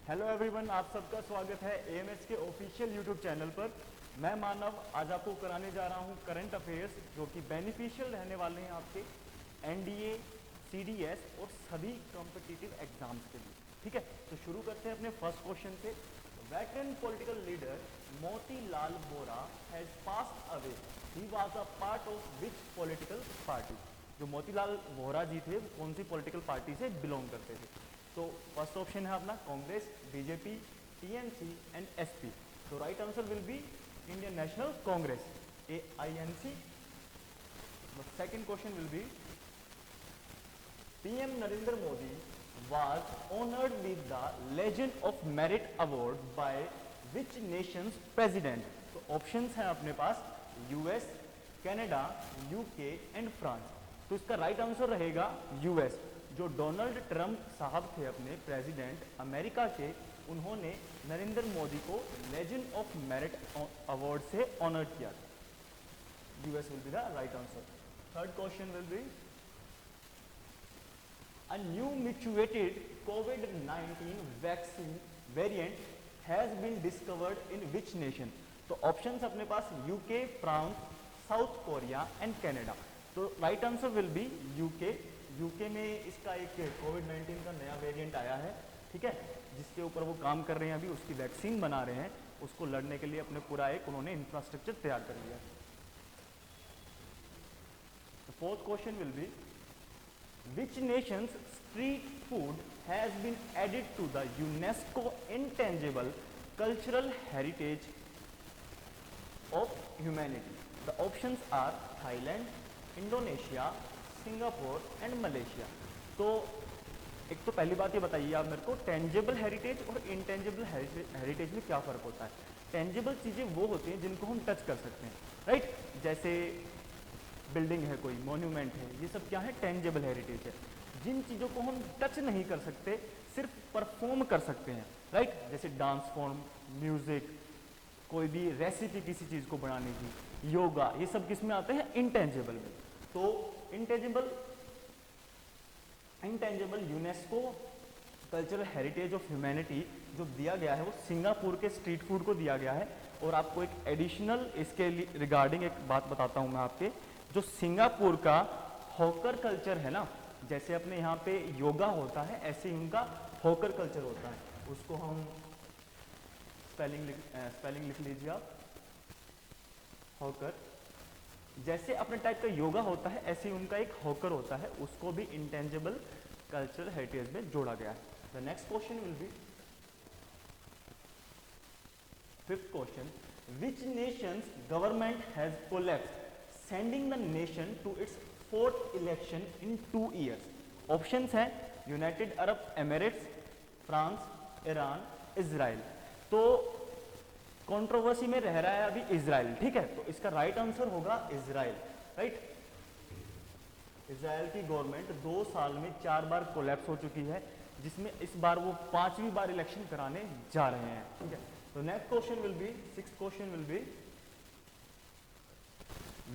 Hello everyone, आप सबका स्वागत है एएमएस के ऑफिशियल यूट्यूब चैनल पर। मैं मानव आज आपको कराने जा रहा हूं करंट अफेयर्स जो कि बेनिफिशियल रहने वाले हैं आपके एनडीए, सीडीएस और सभी कॉम्पिटिटिव एग्जाम्स के लिए। ठीक है, तो शुरू करते हैं अपने फर्स्ट क्वेश्चन से। Veteran political leader Motilal Vora has passed away, he was a part of which political party. जो मोतीलाल वोरा जी थे वो कौन सी पॉलिटिकल पार्टी से बिलोंग करते थे? तो फर्स्ट ऑप्शन है अपना Congress, BJP, TMC and SP. तो right answer will be Indian National Congress, AINC। Second question will be PM Narendra Modi was honored with the Legion of Merit Award by which nation's president? तो options हैं अपने पास US, Canada, UK and France. तो इसका right answer रहेगा US. जो Donald Trump साहब थे अपने प्रेसिडेंट अमेरिका के, उन्होंने नरेंद्र मोदी को लेजेंड ऑफ मेरिट अवार्ड से ऑनर किया था। US will be the right answer. Third question will B a new mutated COVID-19 vaccine variant has been discovered in which nation? तो ऑप्शंस अपने पास UK, France, South Korea and Canada. तो right answer will be UK. UK में इसका एक कोविड-19 का नया variant आया है, ठीक है, जिसके ऊपर वो काम कर रहे हैं, अभी उसकी वैक्सीन बना रहे हैं। उसको लड़ने के लिए अपने पूरा एक उन्होंने इंफ्रास्ट्रक्चर तैयार कर लिया है। Fourth question will B which nation's street food has been added to the UNESCO intangible cultural heritage of humanity? The options are Thailand, Indonesia, Singapore and Malaysia। तो एक तो पहली बात ये बताइए आप मेरे को, टेंजेबल हेरिटेज और इनटेंजेबल हेरिटेज में क्या फ़र्क होता है? टेंजेबल चीज़ें वो होती हैं जिनको हम टच कर सकते हैं, राइट? जैसे बिल्डिंग है, कोई मॉन्यूमेंट है, ये सब क्या है? टेंजेबल हेरिटेज है। जिन चीज़ों को हम टच नहीं कर सकते, सिर्फ परफॉर्म कर सकते हैं, राइट? जैसे डांस फॉर्म, म्यूजिक, कोई भी रेसिपी किसी चीज़ को बनाने की, योगा, ये सब किस में आते हैं? इंटेंजेबल में। तो intangible UNESCO cultural heritage of humanity जो दिया गया है वो सिंगापुर के स्ट्रीट फूड को दिया गया है। और आपको एक एडिशनल इसके रिगार्डिंग एक बात बताता हूँ मैं आपके, जो सिंगापुर का हॉकर कल्चर है ना, जैसे अपने यहाँ पे योगा होता है, ऐसे ही उनका हॉकर कल्चर होता है। उसको हम स्पेलिंग लिख लीजिए आप, हॉकर। जैसे अपने टाइप का योगा होता है, ऐसे ही उनका एक हॉकर होता है, उसको भी इंटेंजिबल कल्चरल हेरिटेज में जोड़ा गया है। The next question will B fifth question, which Nations government has collapsed sending the nation to its fourth election in 2 years? Options हैं United Arab Emirates, France, Iran, Israel. तो controversy में रह रहा है अभी इजराइल, ठीक है, तो इसका राइट आंसर होगा इजराइल, राइट? इजराइल की गवर्नमेंट 2 साल में 4 बार कोलैप्स हो चुकी है, जिसमें इस बार वो 5वीं बार इलेक्शन कराने जा रहे हैं, ठीक है। तो next question will B, sixth question will B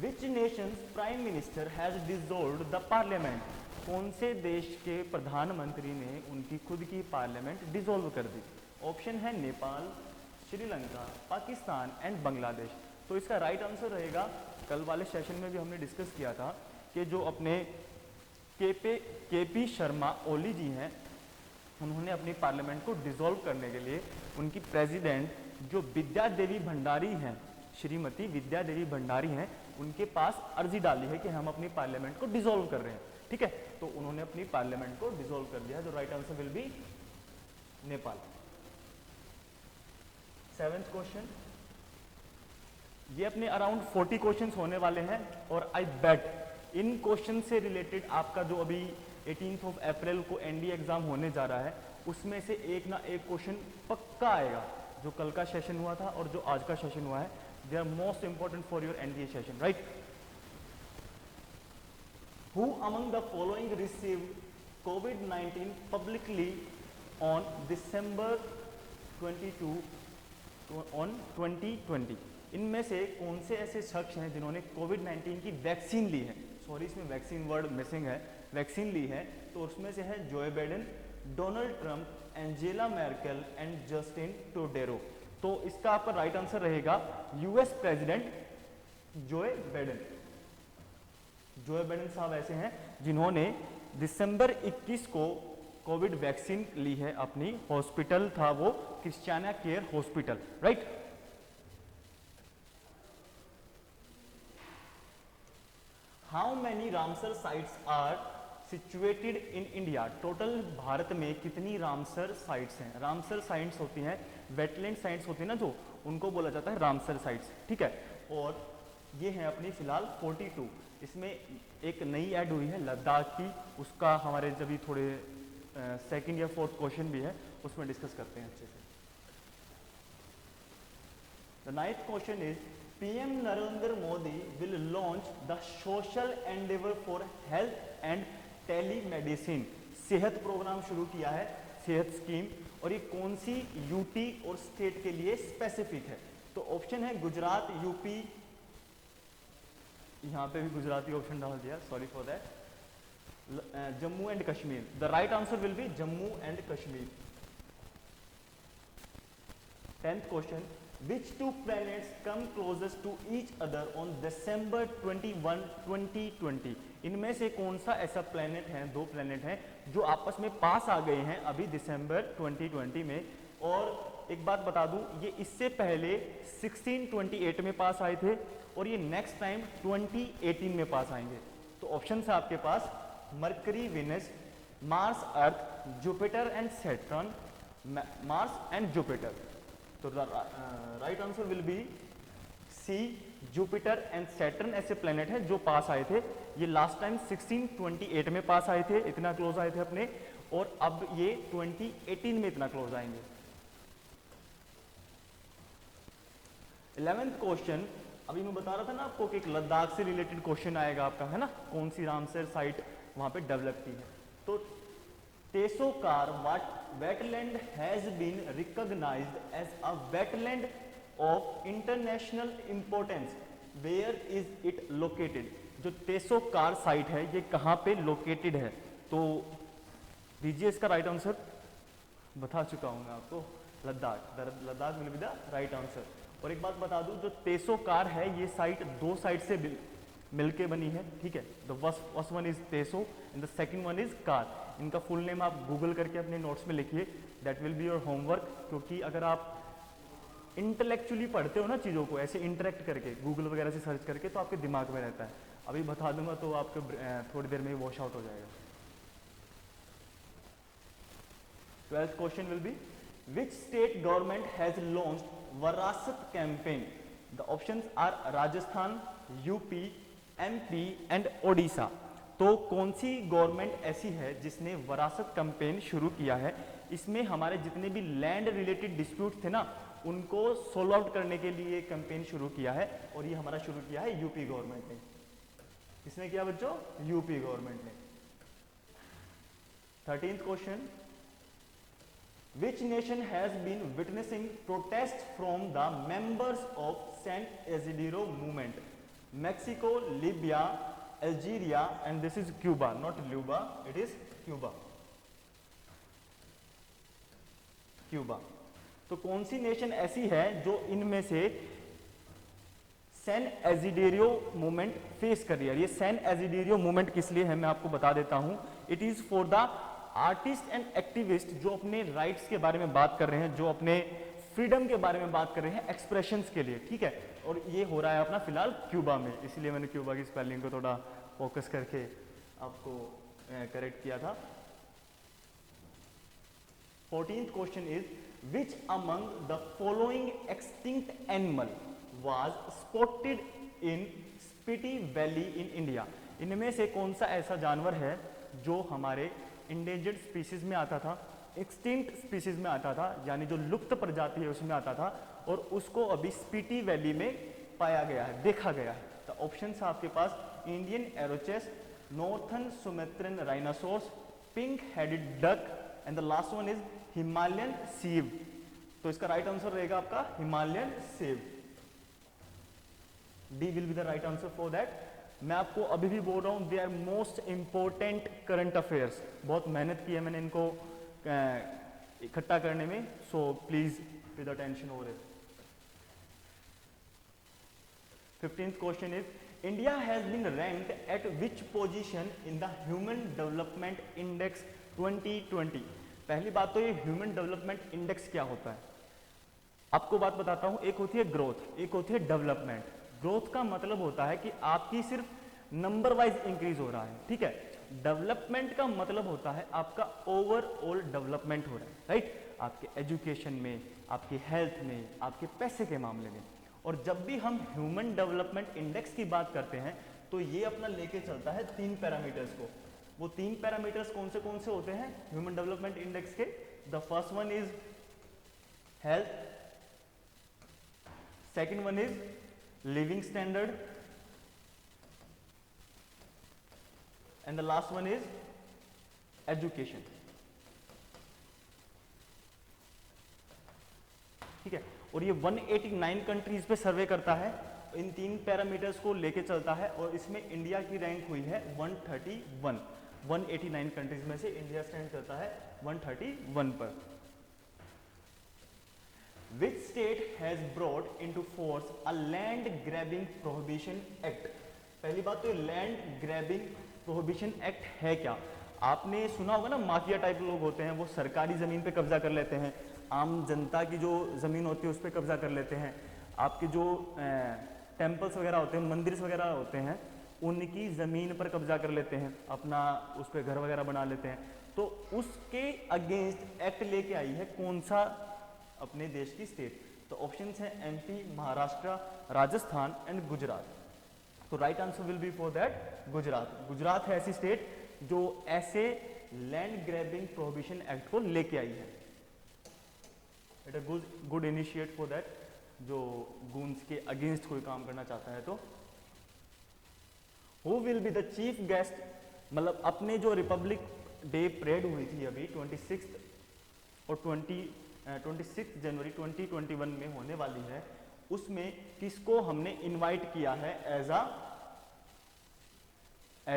Which nation's prime minister has dissolved the parliament? कौन से देश के प्रधानमंत्री ने उनकी खुद की पार्लियामेंट डिसॉल्व कर दी? ऑप्शन है नेपाल, श्रीलंका, पाकिस्तान एंड बांग्लादेश। तो इसका राइट आंसर रहेगा, कल वाले सेशन में भी हमने डिस्कस किया था कि जो अपने केपी शर्मा ओली जी हैं, उन्होंने अपनी पार्लियामेंट को डिसॉल्व करने के लिए उनकी प्रेसिडेंट जो विद्या देवी भंडारी हैं, श्रीमती विद्या देवी भंडारी हैं, उनके पास अर्जी डाली है कि हम अपनी पार्लियामेंट को डिसॉल्व कर रहे हैं, ठीक है। तो उन्होंने अपनी पार्लियामेंट को डिसॉल्व कर दिया है। तो right answer will B Nepal. Seventh question, ये अपने अराउंड 40 क्वेश्चंस होने वाले हैं और आई बेट इन क्वेश्चन से रिलेटेड आपका जो अभी 18 अप्रैल को एनडीए एग्जाम होने जा रहा है, उसमें से एक ना एक क्वेश्चन पक्का आएगा। जो कल का सेशन हुआ था और जो आज का सेशन हुआ है, they are most important for your NDA session, right? Who among the following received COVID-19 publicly on December 22 on 2020? इनमें से कौन से ऐसे शख्स हैं जिन्होंने कोविड-19 की वैक्सीन ली है? सॉरी, इसमें वैक्सीन वर्ड मिसिंग है, वैक्सीन ली है। तो उसमें से है Joe Biden, Donald Trump, Angela Merkel and Justin Trudeau. तो इसका आपका राइट आंसर रहेगा US president Joe Biden. Joe Biden साहब ऐसे हैं जिन्होंने दिसंबर 21 को कोविड वैक्सीन ली है अपनी। हॉस्पिटल था वो Christiana care hospital, right. How many Ramsar sites are situated in India? Total Bharat में कितनी रामसर साइट्स हैं? रामसर साइट्स होती हैं, वेटलैंड साइट्स होती है ना जो, उनको बोला जाता है रामसर साइट्स, ठीक है। और ये है अपनी फिलहाल 42। इसमें एक नई ऐड हुई है लद्दाख की, उसका हमारे जब भी थोड़े सेकंड या फोर्थ क्वेश्चन भी है उसमें डिस्कस करते हैं अच्छे से। The ninth question is PM Narendra Modi will launch the social Endeavour for health and telemedicine. सेहत प्रोग्राम शुरू किया है, सेहत स्कीम, और ये कौन सी यूटी और स्टेट के लिए स्पेसिफिक है? तो ऑप्शन है गुजरात, यूपी, यहां पे भी गुजराती ऑप्शन डाल दिया, sorry for that, Jammu and Kashmir. The right answer will B Jammu and Kashmir. 10th question, which two planets come closest to each other on December 21, 2020? इनमें से कौन सा ऐसा प्लेनेट है, दो प्लेनेट हैं जो आपस में पास आ गए हैं अभी दिसंबर 2020 में। और एक बात बता दूं, ये इससे पहले 1628 में पास आए थे और ये नेक्स्ट टाइम 2018 में पास आएंगे। तो ऑप्शन है आपके पास Mercury Venus, Mars Earth, Jupiter and Saturn, Mars and Jupiter. तो right answer will be C, Jupiter and Saturn ऐसे प्लेनेट हैं जो पास आए थे। ये लास्ट टाइम 1628 में पास आए थे, इतना क्लोज आए थे अपने, और अब ये 2018 में इतना क्लोज आएंगे। 11th क्वेश्चन, अभी मैं बता रहा था ना आपको कि एक लद्दाख से रिलेटेड क्वेश्चन आएगा आपका, है ना, कौन सी रामसर साइट वहां पे डेवलप की है। तो तेसोकार wetland has been recognized as a wetland of international importance. Where is it located? जो तेसोकार साइट है ये कहाँ पे लोकेटेड है? तो दीजिए इसका राइट आंसर, बता चुका हूँ मैं आपको, Ladakh. Ladakh will be the right answer. और एक बात बता दूं, जो तेसोकार है ये साइट दो साइड से मिलके बनी है, ठीक है। द फर्स्ट वन इज तेसो and the second one is car. इनका फुल नेम आप गूगल करके अपने नोट्स में लिखिए, that will be your homework. क्योंकि अगर आप इंटेलेक्चुअली पढ़ते हो ना चीज़ों को, ऐसे इंटरेक्ट करके गूगल वगैरह से सर्च करके, तो आपके दिमाग में रहता है। अभी बता दूंगा तो आपको थोड़ी देर में ही वॉश आउट हो जाएगा। 12th question will be which state government has launched वरासत campaign? The options are Rajasthan, UP, MP and Odisha. तो कौन सी गवर्नमेंट ऐसी है जिसने वरासत कैंपेन शुरू किया है? इसमें हमारे जितने भी लैंड रिलेटेड डिस्प्यूट थे ना, उनको सोल्व आउट करने के लिए कैंपेन शुरू किया है, और ये हमारा शुरू किया है यूपी गवर्नमेंट ने। किसने किया बच्चों? यूपी गवर्नमेंट ने। 13th question, which nation has been witnessing protests from the members of San Isidro movement? Mexico, Libya, Algeria, and this is Cuba, not Luba, it is Cuba. Cuba. तो कौन सी nation ऐसी है जो इनमें से San एजिडेरियो movement face कर रही है? ये सैन एजिडेरियो मूवमेंट किस लिए है मैं आपको बता देता हूं। It is for the artist and activist जो अपने राइट्स के बारे में बात कर रहे हैं, जो अपने फ्रीडम के बारे में बात कर रहे हैं, एक्सप्रेशंस के लिए, ठीक है। और ये हो रहा है अपना फिलहाल क्यूबा में, इसलिए मैंने क्यूबा की स्पेलिंग को थोड़ा फोकस करके आपको करेक्ट किया था। 14th question is which among the following extinct animal was spotted in Spiti Valley in India? इनमें से कौन सा ऐसा जानवर है जो हमारे इंडेंजर्ड स्पीसीज में आता था, एक्सटिंक्ट स्पीसीज में आता था, यानी जो लुप्त प्रजाति है उसमें आता था, और उसको अभी स्पीटी वैली में पाया गया है, देखा गया है? तो ऑप्शन है आपके पास Indian aurochs, northern Sumatran rhinoceros, pink headed duck, and the last one is Himalayan save. तो इसका राइट आंसर रहेगा आपका Himalayan save. D will be the right answer for that. मैं आपको अभी भी बोल रहा हूं, they are most important current affairs. बहुत मेहनत की है मैंने इनको इकट्ठा करने में, so please with attention over it. 15th question is India has been ranked at which position in the Human Development Index 2020? पहली बात तो ये ह्यूमन डेवलपमेंट इंडेक्स क्या होता है, आपको बात बताता हूं। एक होती है ग्रोथ, एक होती है डेवलपमेंट। ग्रोथ का मतलब होता है कि आपकी सिर्फ नंबर वाइज इंक्रीज हो रहा है, ठीक है। डेवलपमेंट का मतलब होता है आपका ओवरऑल डेवलपमेंट हो रहा है, राइट, आपके एजुकेशन में, आपकी हेल्थ में, आपके पैसे के मामले में। और जब भी हम ह्यूमन डेवलपमेंट इंडेक्स की बात करते हैं तो ये अपना लेके चलता है 3 पैरामीटर्स को। वो 3 पैरामीटर्स कौन से होते हैं ह्यूमन डेवलपमेंट इंडेक्स के? The first one is health, second one is living standard, and the last one is education, ठीक है। और ये 189 कंट्रीज पे सर्वे करता है, इन 3 पैरामीटर्स को लेके चलता है, और इसमें इंडिया की रैंक हुई है 131। 189 कंट्रीज में से इंडिया स्टैंड करता है 131 पर। Which state has brought into force a land grabbing prohibition act? पहली बात तो लैंड ग्रैबिंग प्रोहिबिशन एक्ट है क्या? आपने सुना होगा ना, माफिया टाइप लोग होते हैं, वो सरकारी जमीन पे कब्जा कर लेते हैं, आम जनता की जो ज़मीन होती है उस पर कब्जा कर लेते हैं, आपके जो टेम्पल्स वगैरह होते हैं, मंदिर वगैरह होते हैं, उनकी ज़मीन पर कब्जा कर लेते हैं, अपना उस पर घर वगैरह बना लेते हैं। तो उसके अगेंस्ट एक्ट लेके आई है कौन सा अपने देश की स्टेट? तो ऑप्शंस हैं एमपी, महाराष्ट्र, राजस्थान एंड गुजरात। तो right answer will be for that Gujarat. Gujarat है ऐसी स्टेट जो ऐसे लैंड ग्रैबिंग प्रोहिबिशन एक्ट को लेके आई है। It a good initiate for that, जो गूंस के अगेंस्ट कोई काम करना चाहता है। तो who will be the chief guest, मतलब अपने जो रिपब्लिक डे परेड हुई थी अभी 26 और 26 जनवरी 2021 में होने वाली है, उसमें किसको हमने इनवाइट किया है एज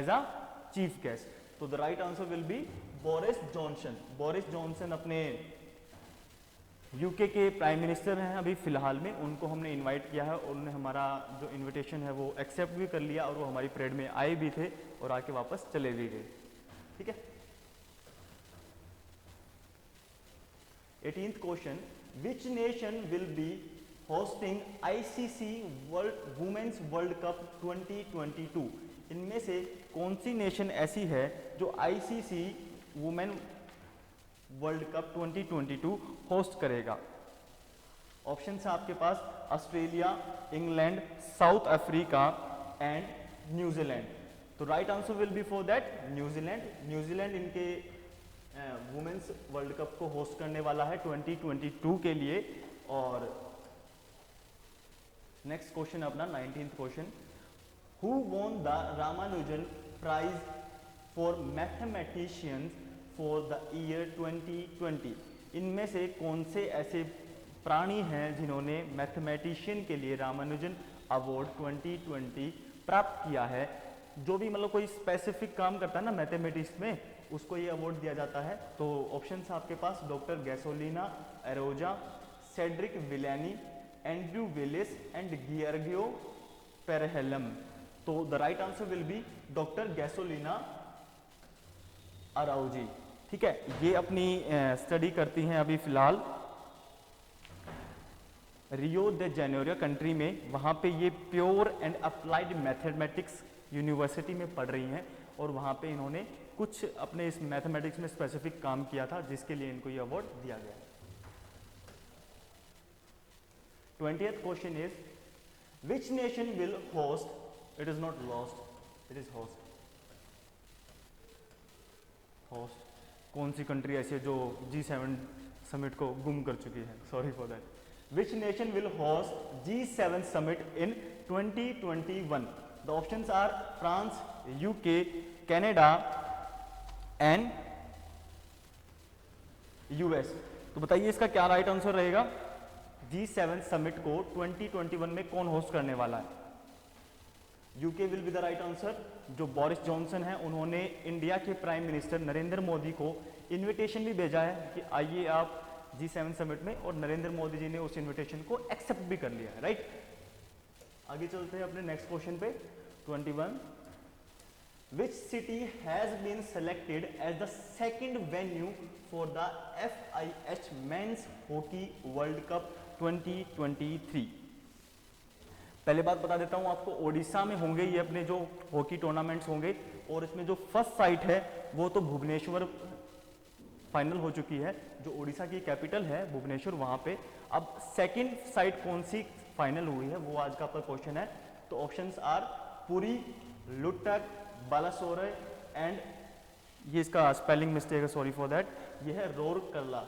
अ चीफ गेस्ट? तो the right answer will B Boris Johnson. Boris Johnson अपने यूके के प्राइम मिनिस्टर हैं अभी फिलहाल में, उनको हमने इनवाइट किया है और उन्होंने हमारा जो इनविटेशन है वो एक्सेप्ट भी कर लिया, और वो हमारी परेड में आए भी थे और आके वापस चले भी गए, ठीक है। 18th question, which nation will be hosting ICC women's world cup 2022? इनमें से कौन सी नेशन ऐसी है जो ICC women world cup 2022 host करेगा? ऑप्शन है आपके पास Australia, England, South Africa and New Zealand. तो right answer will be for that New Zealand. New Zealand इनके वुमेन्स वर्ल्ड कप को होस्ट करने वाला है 2022 के लिए। और नेक्स्ट क्वेश्चन अपना 19th question, who won the Ramanujan prize for mathematicians for the year 2020? इनमें से कौन से ऐसे प्राणी हैं जिन्होंने मैथमेटिशियन के लिए रामानुजन अवार्ड 2020 प्राप्त किया है? जो भी मतलब कोई स्पेसिफिक काम करता है ना मैथमेटिक्स में, उसको ये अवार्ड दिया जाता है। तो ऑप्शंस आपके पास doctor Gasolina Aroja, Cedric Villani, Andrew Willis and गियर्गियो पेरहेलम। तो the right answer will be doctor Gasolina Araujo, ठीक है। ये अपनी स्टडी करती हैं अभी फिलहाल रियो दे जेनेरियो कंट्री में, वहाँ पे ये pure and applied mathematics university में पढ़ रही हैं, और वहाँ पे इन्होंने कुछ अपने इस मैथमेटिक्स में स्पेसिफिक काम किया था जिसके लिए इनको ये अवार्ड दिया गया। 20th question is which nation will host, it is not lost, it is host, host कौन सी कंट्री ऐसी है जो G7 समिट को गुम कर चुकी है? Sorry for that. Which nation will host G7 summit in 2021? The options are France, UK, Canada and US. तो बताइए इसका क्या राइट आंसर रहेगा? G7 समिट को 2021 में कौन होस्ट करने वाला है? UK will be the right answer. जो बोरिस जॉनसन है उन्होंने इंडिया के प्राइम मिनिस्टर नरेंद्र मोदी को इनविटेशन भी भेजा है कि आइए आप G7 समिट में, और नरेंद्र मोदी जी ने उस इनविटेशन को एक्सेप्ट भी कर लिया है, राइट। आगे चलते हैं अपने नेक्स्ट क्वेश्चन पे। 21, which city has been selected as the second venue for the FIH Men's Hockey World Cup 2023? पहले बात बता देता हूं आपको, ओडिशा में होंगे ये अपने जो हॉकी टूर्नामेंट्स होंगे, और इसमें जो फर्स्ट साइट है वो तो भुवनेश्वर फाइनल हो चुकी है, जो ओडिशा की कैपिटल है भुवनेश्वर, वहां पे। अब सेकंड साइट कौन सी फाइनल हुई है वो आज का आपका क्वेश्चन है। तो options are Puri, Cuttack, Balasore and, ये इसका स्पेलिंग मिस्टेक है, सॉरी फॉर दैट, ये है Rourkela,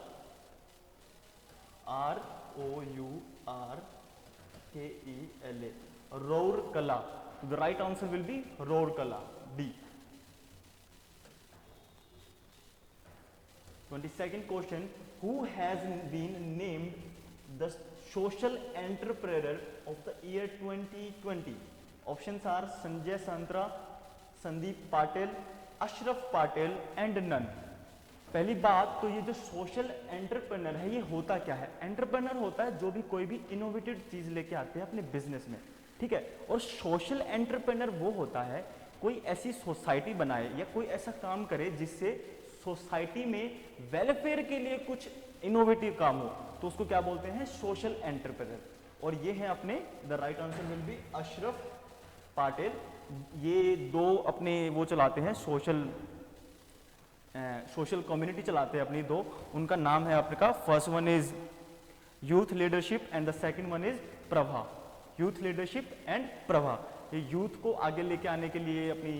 ROURKELA, Rourkela. The right answer will be Rourkela, D। 22nd question, who has been named the social entrepreneur of the year 2020? Options are Sanjay Santra, Sandeep Patil, Ashraf Patil and none. पहली बात तो ये जो सोशल एंटरप्रेन्योर है ये होता क्या है? एंटरप्रेन्योर होता है जो भी कोई भी इनोवेटिव चीज लेके आते हैं अपने बिजनेस में, ठीक है। और सोशल एंटरप्रेन्योर वो होता है कोई ऐसी सोसाइटी बनाए या कोई ऐसा काम करे जिससे सोसाइटी में वेलफेयर के लिए कुछ इनोवेटिव काम हो, तो उसको क्या बोलते हैं? Social entrepreneur. और ये है अपने, the right answer will B Ashraf Patil. ये दो अपने वो चलाते हैं, सोशल कम्युनिटी चलाते हैं अपनी दो, उनका नाम है आपका, first one is youth leadership and the second one is Prabha. Youth leadership and Prabha, ये यूथ को आगे लेके आने के लिए अपनी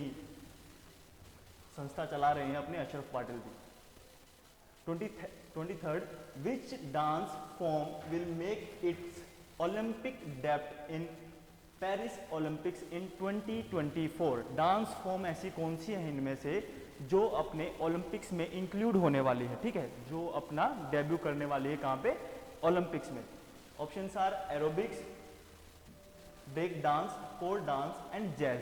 संस्था चला रहे हैं अपने Ashraf Patil ji. 23rd, which dance form will make its Olympic debut in Paris Olympics in 2024? Dance form ऐसी कौन सी है इनमें से जो अपने ओलंपिक्स में इंक्लूड होने वाली है, ठीक है, जो अपना डेब्यू करने वाली है कहाँ पे? ओलंपिक्स में। Options are aerobics, break dance, folk dance and jazz.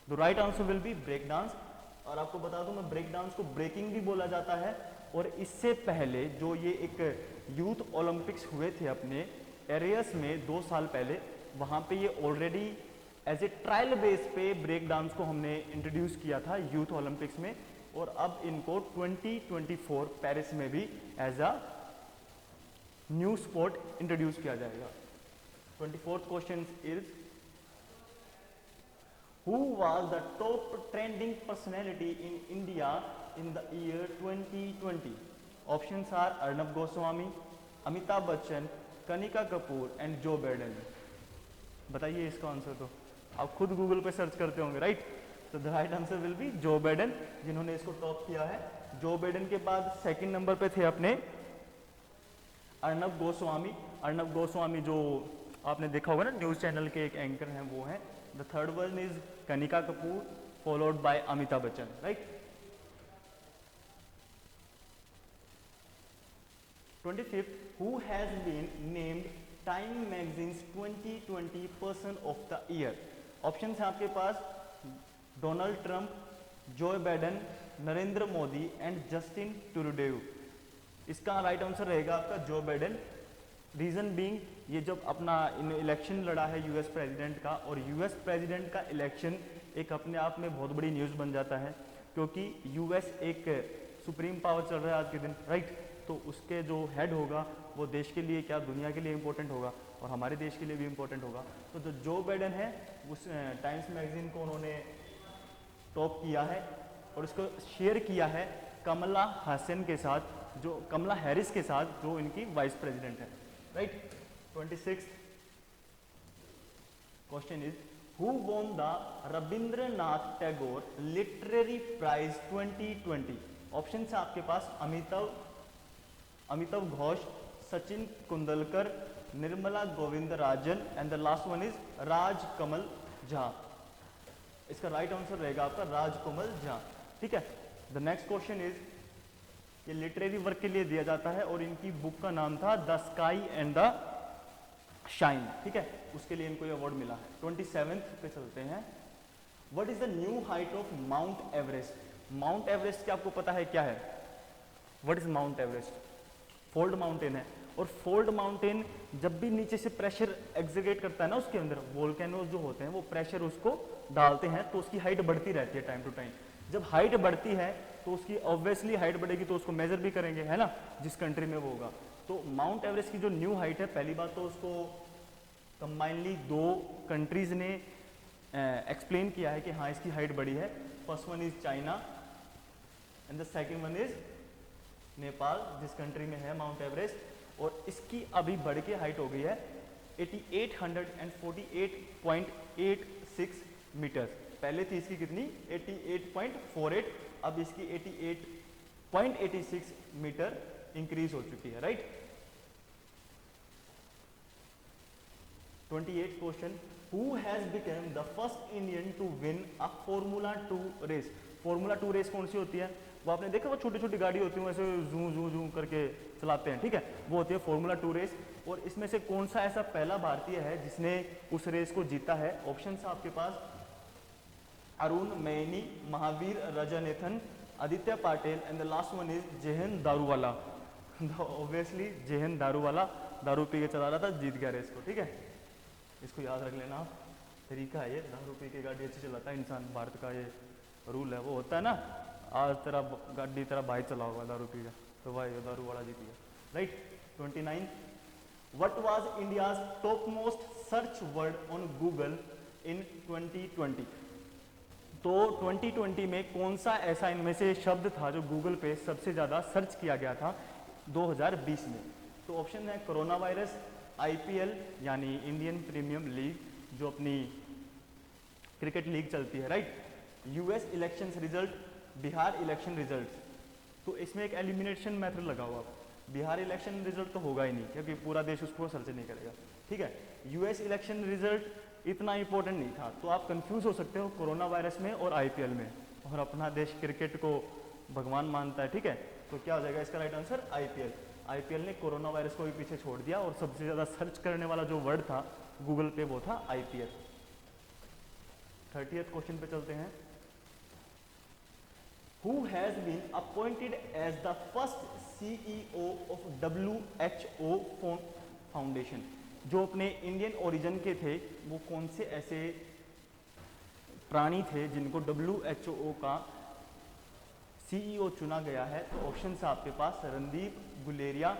The right answer will be break dance. और आपको बता दूं मैं, ब्रेक डांस को ब्रेकिंग भी बोला जाता है, और इससे पहले जो ये एक यूथ ओलंपिक्स हुए थे अपने एरियस में 2 साल पहले, वहाँ पे ये already as a trial base पे ब्रेक डांस को हमने इंट्रोड्यूस किया था यूथ ओलंपिक्स में, और अब इनको 2024 पेरिस में भी as a new sport introduce किया जाएगा। 24th question is, who was the top trending personality in India in the year 2020? Options are Arnab Goswami, Amitabh Bachchan, Kanika Kapoor and Joe Biden. बताइए इसका आंसर, तो आप खुद गूगल पे सर्च करते होंगे, राइट। तो the right answer will B Joe Biden, जिन्होंने इसको टॉप किया है। जो बाइडेन के बाद सेकंड नंबर पे थे अपने अर्नब गोस्वामी। अर्नब गोस्वामी जो आपने देखा होगा ना, न्यूज चैनल के एक एंकर हैं, वो हैं। The third one is Kanika Kapoor, followed by Amitabh Bachchan, right. 25th, who has been named Time magazine's 2020 person of the year? Options हैं आपके पास Donald Trump, Joe Biden, Narendra Modi and Justin Trudeau. इसका राइट आंसर रहेगा आपका जो बाइडेन। रीजन बीइंग, ये जब अपना election लड़ा है यूएस प्रेसिडेंट का, और यूएस प्रेसिडेंट का इलेक्शन एक अपने आप में बहुत बड़ी न्यूज़ बन जाता है, क्योंकि यूएस एक सुप्रीम पावर चल रहा है आज के दिन, राइट। तो उसके जो हेड होगा वो देश के लिए क्या, दुनिया के लिए इंपॉर्टेंट होगा, और हमारे देश के लिए भी इंपॉर्टेंट होगा। तो जो बाइडेन है उस टाइम्स मैगजीन को उन्होंने टॉप किया है, और उसको शेयर किया है कमला हसन के साथ, जो कमला हैरिस के साथ, जो इनकी वाइस प्रेसिडेंट है, right. 26th question is, who won the Rabindranath Tagore literary prize 2020? Option है आपके पास Amitabh Ghosh, Sachin Kundalkar, Nirmala Govindarajan and the last one is Rajkamal Jha. इसका राइट आंसर रहेगा आपका राजकमल झा, ठीक है। द नेक्स्ट क्वेश्चन इज, ये लिटरेरी वर्क के लिए दिया जाता है, और इनकी बुक का नाम था the sky and the shine, ठीक है, उसके लिए इनको ये अवार्ड मिला है। 27th पे चलते हैं। What is the new height of mount Everest? Mount Everest क्या आपको पता है क्या है? What is mount Everest? Fold mountain है, और फोल्ड माउंटेन जब भी नीचे से प्रेशर एग्जीगेट करता है ना उसके अंदर, वोल्केनोज जो होते हैं वो प्रेशर उसको डालते हैं तो उसकी हाइट बढ़ती रहती है टाइम टू टाइम। जब हाइट बढ़ती है तो उसकी ऑब्वियसली हाइट बढ़ेगी तो उसको मेजर भी करेंगे, है ना, जिस कंट्री में वो होगा। तो माउंट एवरेस्ट की जो न्यू हाइट है, पहली बात तो उसको कंबाइनली 2 कंट्रीज ने एक्सप्लेन किया है कि हाँ इसकी हाइट बढ़ी है। First one is China and the second one is Nepal, जिस कंट्री में है माउंट एवरेस्ट, और इसकी अभी बढ़ के हाइट हो गई है 8848.86 मीटर। पहले थी इसकी कितनी 88.48, अब इसकी 88.86 मीटर इंक्रीज हो चुकी है, right. 28 question, who has become the first Indian to win a formula 2 race? Formula 2 race कौन सी होती है? वो आपने देखा, वो छोटी छोटी गाड़ी होती है वैसे जू जू जू करके चलाते हैं, ठीक है, वो होती है फॉर्मूला 2 रेस। और इसमें से कौन सा ऐसा पहला भारतीय है जिसने उस रेस को जीता है? ऑप्शन है आपके पास, Arun Maini, Mahavir Rajnithan, Aditya Patil and the last one is Jehan Daruwalla. Obviously जेहन दारूवाला दारू पी के चला रहा था, जीत गया रेस को, ठीक है, इसको याद रख लेना आप। तरीका है ये, दारू पी के गाड़ी अच्छी चलाता है इंसान, भारत का ये रूल है। वो होता है ना, आज तेरा गाड़ी तेरा भाई चला होगा दारू पी का, तो भाई दारू वाला जीत गया, right. 29, what was India's top most search word on Google in 2020? तो 2020 में कौन सा ऐसा इनमें से शब्द था जो गूगल पे सबसे ज्यादा सर्च किया गया था 2020 में? तो ऑप्शन है कोरोना वायरस, आईपीएल यानी इंडियन प्रीमियम लीग, जो अपनी क्रिकेट लीग चलती है, right, US elections result, Bihar election results. तो इसमें एक एलिमिनेशन मेथड लगा हुआ, बिहार इलेक्शन रिजल्ट तो होगा ही नहीं क्योंकि पूरा देश उसको सर्च नहीं करेगा, ठीक है। यूएस इलेक्शन रिजल्ट इतना इंपॉर्टेंट नहीं था, तो आप कंफ्यूज हो सकते हो कोरोना वायरस में और आईपीएल में, और अपना देश क्रिकेट को भगवान मानता है, ठीक है। तो क्या हो जाएगा इसका राइट आंसर? आईपीएल। आईपीएल ने कोरोना वायरस को भी पीछे छोड़ दिया, और सबसे ज्यादा सर्च करने वाला जो वर्ड था गूगल पे वो था आईपीएल। 30th क्वेश्चन पे चलते हैं, Who has been appointed as the first CEO of WHO Foundation? जो अपने इंडियन ओरिजिन के थे, वो कौन से ऐसे प्राणी थे जिनको WHO का CEO चुना गया है? तो ऑप्शन है आपके पास, रणदीप गुलेरिया,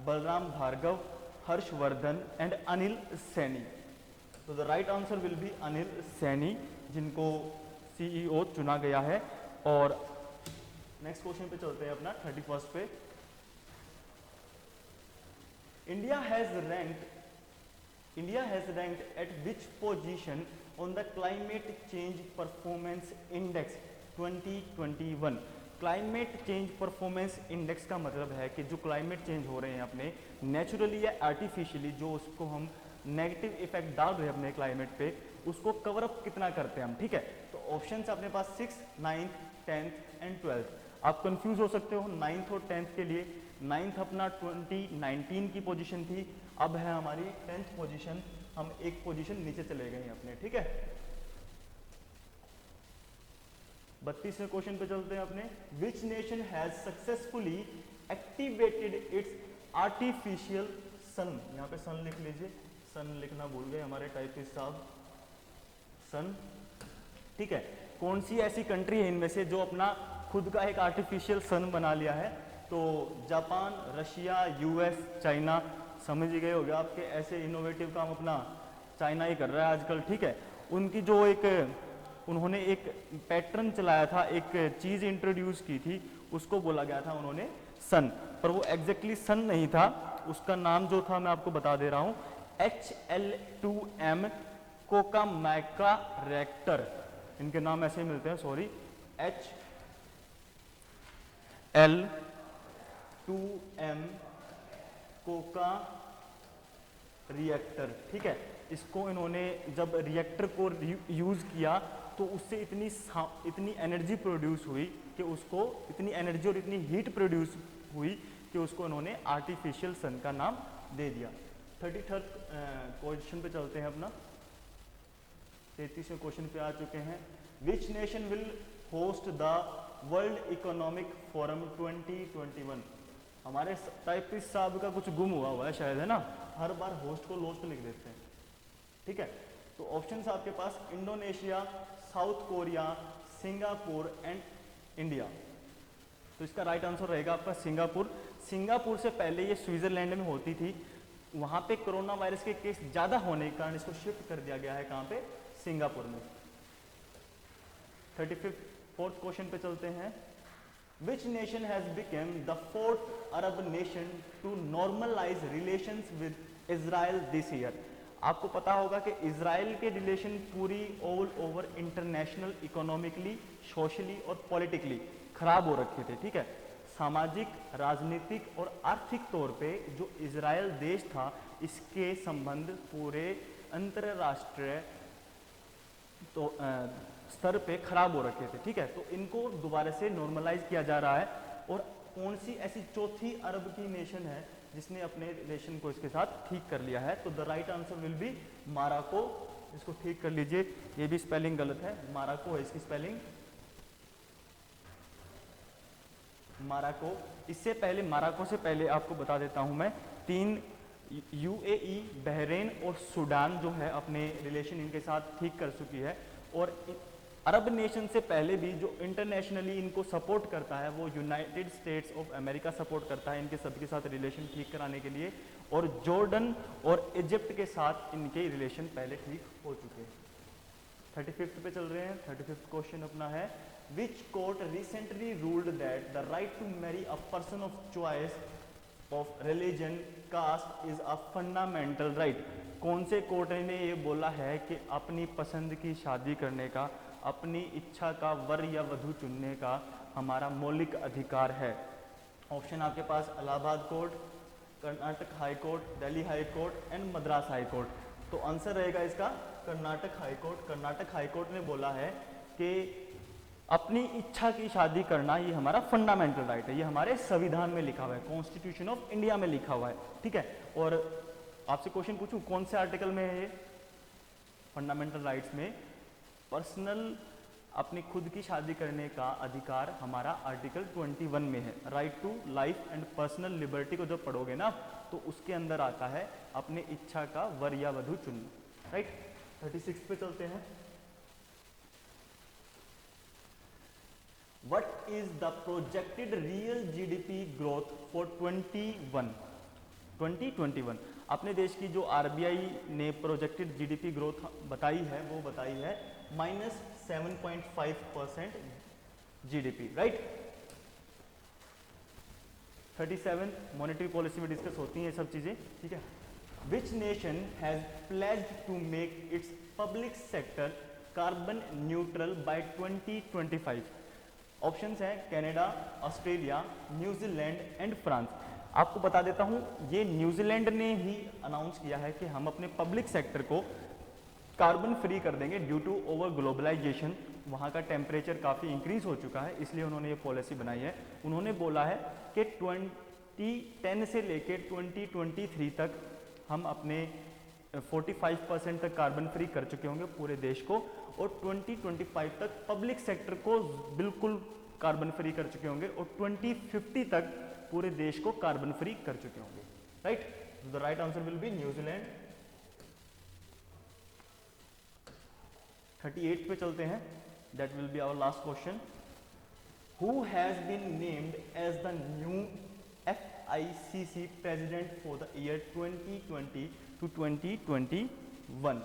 बलराम भार्गव, हर्षवर्धन एंड अनिल सैनी। तो the right answer will B Anil Saini, जिनको CEO चुना गया है। और नेक्स्ट क्वेश्चन पे चलते हैं अपना 31st पे। India has ranked eight which position on the climate change performance index 2021? Climate change performance index का मतलब है कि जो क्लाइमेट चेंज हो रहे हैं अपने नेचुरली या आर्टिफिशियली, जो उसको हम नेगेटिव इफेक्ट डाल रहे हैं अपने क्लाइमेट पे, उसको कवर अप कितना करते हैं हम, ठीक है। तो ऑप्शन है अपने पास 6, 9, 10 एंड 12। आप कंफ्यूज हो सकते हो 9th और 10th के लिए। 9th अपना 2019 की पोजीशन थी, अब है हमारी 10th पोजीशन, हम एक पोजीशन नीचे चले गए हैं अपने, ठीक है। 32वें क्वेश्चन पे चलते हैं अपने, which nation has successfully activated its artificial sun? यहाँ पे सन लिख लीजिए, सन लिखना भूल गए हमारे टाइपिस्ट साहब, सन, ठीक है। कौन सी ऐसी कंट्री है इनमें से जो अपना खुद का एक आर्टिफिशियल सन बना लिया है? तो जापान, रशिया, यूएस, चाइना। समझ ही गए होगे आपके, ऐसे इनोवेटिव काम अपना चाइना ही कर रहा है आजकल, ठीक है। उनकी जो उन्होंने एक पैटर्न चलाया था, एक चीज इंट्रोड्यूस की थी, उसको बोला गया था उन्होंने सन, पर वो एग्जैक्टली सन नहीं था, उसका नाम जो था मैं आपको बता दे रहा हूँ, HL2M कोकामैका रिएक्टर। इनके नाम ऐसे ही मिलते हैं, सॉरी, HL2M कोका रिएक्टर, ठीक है। इसको इन्होंने जब रिएक्टर को यूज किया तो उससे इतनी एनर्जी प्रोड्यूस हुई कि उसको, इतनी एनर्जी और इतनी हीट प्रोड्यूस हुई कि उसको इन्होंने आर्टिफिशियल सन का नाम दे दिया। 33rd क्वेश्चन पे चलते हैं अपना, 33वें क्वेश्चन पे आ चुके हैं। विच nation will host the world economic forum 2021? हमारे टाइपिस्ट साहब का कुछ गुम हुआ है शायद, है ना, हर बार होस्ट को लोस्ट लिख देते हैं, ठीक है। तो ऑप्शंस आपके पास Indonesia, South Korea, Singapore and India. तो इसका राइट आंसर रहेगा आपका सिंगापुर। सिंगापुर से पहले ये स्विट्जरलैंड में होती थी, वहां पे कोरोना वायरस के केस ज्यादा होने के कारण इसको शिफ्ट कर दिया गया है, कहां पे, सिंगापुर में। 34th क्वेश्चन पे चलते हैं। Which nation has become the fourth Arab nation to normalize relations with Israel this year? आपको पता होगा कि इजराइल के रिलेशन पूरी all over international, economically, socially और पॉलिटिकली खराब हो रखे थे, ठीक है। सामाजिक, राजनीतिक और आर्थिक तौर पे जो इजराइल देश था, इसके संबंध पूरे अंतरराष्ट्रीय तो स्तर पे खराब हो रखे थे, ठीक है। तो इनको दोबारा से नॉर्मलाइज किया जा रहा है। और कौन सी ऐसी चौथी अरब की नेशन है जिसने अपने रिलेशन को इसके साथ ठीक कर लिया है? तो the right answer will B Morocco. इसको ठीक कर लीजिए, ये भी स्पेलिंग गलत है, मोरक्को है इसकी स्पेलिंग, मोरक्को। इससे पहले, मोरक्को से पहले आपको बता देता हूं मैं, 3 यूएई, बहरीन और सूडान जो है अपने रिलेशन इनके साथ ठीक कर चुकी है। और अरब नेशन से पहले भी जो इंटरनेशनली इनको सपोर्ट करता है वो United states of America support करता है इनके सबके साथ रिलेशन ठीक कराने के लिए। और जॉर्डन और इजिप्ट के साथ इनके रिलेशन पहले ठीक हो चुके हैं। 35th पे चल रहे हैं। 35th क्वेश्चन अपना है, which court recently ruled that the right to marry a person of choice of religion caste is a fundamental right? कौन से कोर्ट ने ये बोला है कि अपनी पसंद की शादी करने का, अपनी इच्छा का वर या वधू चुनने का हमारा मौलिक अधिकार है? ऑप्शन आपके पास Allahabad court, Karnataka high court, Delhi high court and Madras high court. तो आंसर रहेगा इसका Karnataka high court. Karnataka high court ने बोला है कि अपनी इच्छा की शादी करना ये हमारा फंडामेंटल राइट है, ये हमारे संविधान में लिखा हुआ है, कॉन्स्टिट्यूशन ऑफ इंडिया में लिखा हुआ है, ठीक है। और आपसे क्वेश्चन पूछूं, कौन से आर्टिकल में है ये? फंडामेंटल राइट्स में पर्सनल, अपनी खुद की शादी करने का अधिकार हमारा आर्टिकल 21 में है। Right to life and personal liberty को जब पढ़ोगे ना तो उसके अंदर आता है अपनी इच्छा का वर या वधू चुनना, राइट। 36 पे चलते हैं। What is the projected real GDP growth for 2021? अपने देश की जो आरबीआई ने प्रोजेक्टेड जीडीपी ग्रोथ बताई है वो बताई है -7.5% जीडीपी, राइट। 37 मॉनेटरी पॉलिसी में डिस्कस होती हैं ये सब चीजें, ठीक है। Which nation has pledged to make its public sector carbon neutral by 2025? Options हैं Canada, Australia, New Zealand and France. आपको बता देता हूं, ये न्यूजीलैंड ने ही अनाउंस किया है कि हम अपने पब्लिक सेक्टर को कार्बन फ्री कर देंगे ड्यू टू ओवर ग्लोबलाइजेशन। वहाँ का टेम्परेचर काफ़ी इंक्रीज हो चुका है, इसलिए उन्होंने ये पॉलिसी बनाई है। उन्होंने बोला है कि 2010 से लेकर 2023 तक हम अपने 45% तक कार्बन फ्री कर चुके होंगे पूरे देश को, और 2025 तक पब्लिक सेक्टर को बिल्कुल कार्बन फ्री कर चुके होंगे, और 2050 तक पूरे देश को कार्बन फ्री कर चुके होंगे, right. The right answer will be न्यूजीलैंड। 38 पे चलते हैं, that will be our last question. Who has been named as the new FICC president for the year 2020 to 2021?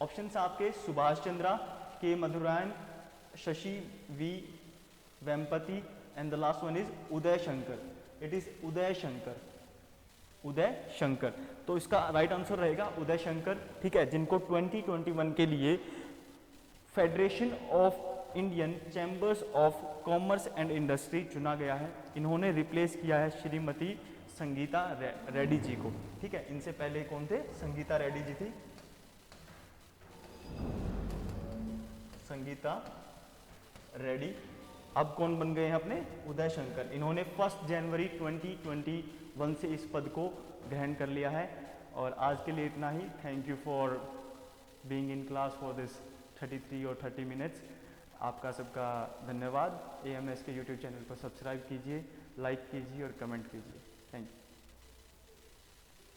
Options आपके Subhash Chandra, K Madhurayan, Shashi V Vempati and the last one is Uday Shankar. It is Uday Shankar, Uday Shankar. तो इसका right answer रहेगा उदय शंकर, ठीक है, जिनको 2021 के लिए federation of Indian chambers of commerce and industry चुना गया है। इन्होंने रिप्लेस किया है श्रीमती संगीता रेड्डी जी को, ठीक है। इनसे पहले कौन थे? संगीता रेड्डी जी थी, संगीता रेड्डी। अब कौन बन गए हैं अपने? उदय शंकर। इन्होंने 1 जनवरी 2021 से इस पद को ग्रहण कर लिया है। और आज के लिए इतना ही। Thank you for being in class for this 33 और 30 मिनट्स। आपका सबका धन्यवाद। AMS के यूट्यूब चैनल को सब्सक्राइब कीजिए, लाइक कीजिए और कमेंट कीजिए। Thank you.